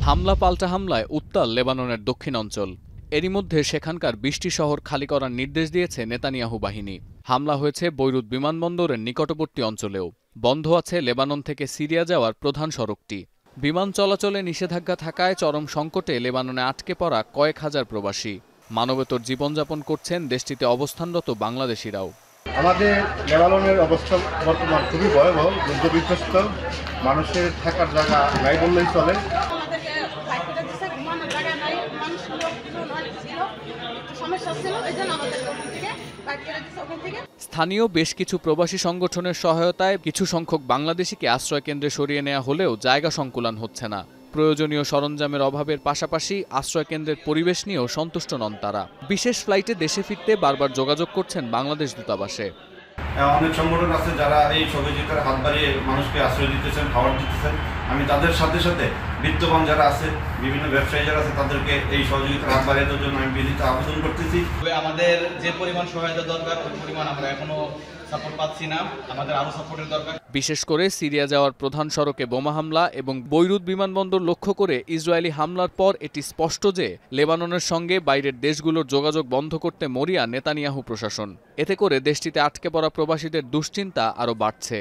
হামলা পাল্টা হামলায় উত্তাল লেবাননের দক্ষিণ অঞ্চল। এরই মধ্যে সেখানকার ২০টি শহর খালি করার নির্দেশ দিয়েছে নেতানিয়াহু বাহিনী। হামলা হয়েছে বৈরুত বিমানবন্দরের নিকটবর্তী অঞ্চলেও। বন্ধ আছে লেবানন থেকে সিরিয়া যাওয়ার প্রধান সড়কটি। বিমান চলাচলে নিষেধাজ্ঞা থাকায় চরম সংকটে লেবাননে আটকে পড়া কয়েক হাজার প্রবাসী। মানবেতর জীবনযাপন করছেন দেশটিতে অবস্থানরত বাংলাদেশিরাও। আমাদের লেবাননের অবস্থা বর্তমান খুবই ভয়াবহ, যুদ্ধবিধ্বস্ত, মানুষের থাকার জায়গা নাই বললেই চলে। স্থানীয় বেশ কিছু প্রবাসী সংগঠনের সহায়তায় কিছু সংখ্যক বাংলাদেশিকে আশ্রয়কেন্দ্রে সরিয়ে নেওয়া হলেও জায়গা সংকুলান হচ্ছে না। প্রয়োজনীয় সরঞ্জামের অভাবের পাশাপাশি আশ্রয়কেন্দ্রের পরিবেশ নিয়েও সন্তুষ্ট নন তারা। বিশেষ ফ্লাইটে দেশে ফিরতে বারবার যোগাযোগ করছেন বাংলাদেশ দূতাবাসে। অনেক সংগঠন আছে যারা এই সহযোগিতার হাত বাড়িয়ে মানুষকে আশ্রয় দিতেছেন, খাবার দিতেছেন। আমি তাদের সাথে সাথে বিত্তবান যারা আছে, বিভিন্ন ব্যবসায়ী যারা আছে, তাদেরকে এই সহযোগিতার হাত বাড়িয়ে দেওয়ার জন্য আমি বিনীত আবেদন করতেছি। আমাদের যে পরিমাণ সহায়তা দরকার ওই পরিমাণ আমরা এখনো সাপোর্ট পাচ্ছি না, আমাদের আরো সাপোর্টের দরকার। বিশেষ করে সিরিয়া যাওয়ার প্রধান সড়কে বোমা হামলা এবং বৈরুত বিমানবন্দর লক্ষ্য করে ইসরায়েলি হামলার পর এটি স্পষ্ট যে লেবাননের সঙ্গে বাইরের দেশগুলোর যোগাযোগ বন্ধ করতে মরিয়া নেতানিয়াহু প্রশাসন। এতে করে দেশটিতে আটকে পড়া প্রবাসীদের দুশ্চিন্তা আরও বাড়ছে।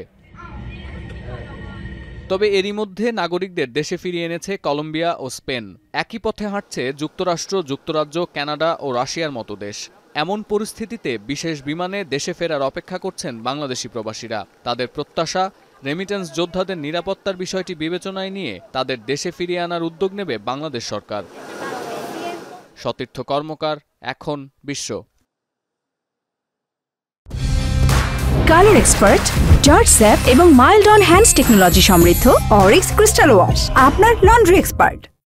তবে এরই মধ্যে নাগরিকদের দেশে ফিরিয়ে এনেছে কলম্বিয়া ও স্পেন। একই পথে হাঁটছে যুক্তরাষ্ট্র, যুক্তরাজ্য, কানাডা ও রাশিয়ার মতো দেশ। এমন পরিস্থিতিতে বিশেষ বিমানে দেশে ফেরার অপেক্ষা করছেন বাংলাদেশি প্রবাসীরা। তাদের প্রত্যাশা, রেমিটেন্স যোদ্ধাদের নিরাপত্তার বিষয়টি বিবেচনায় নিয়ে তাদের দেশে ফিরিয়ে আনার উদ্যোগ নেবে বাংলাদেশ সরকার। সতীর্থ কর্মকার, এখন বিশ্ব। কালার এক্সপার্ট, জর্জ স্যাপ এবং মাইল্ড অন হ্যান্ডস টেকনোলজি সমৃদ্ধ অরিক্স ক্রিস্টাল ওয়াশ আপনার লন্ড্রি এক্সপার্ট।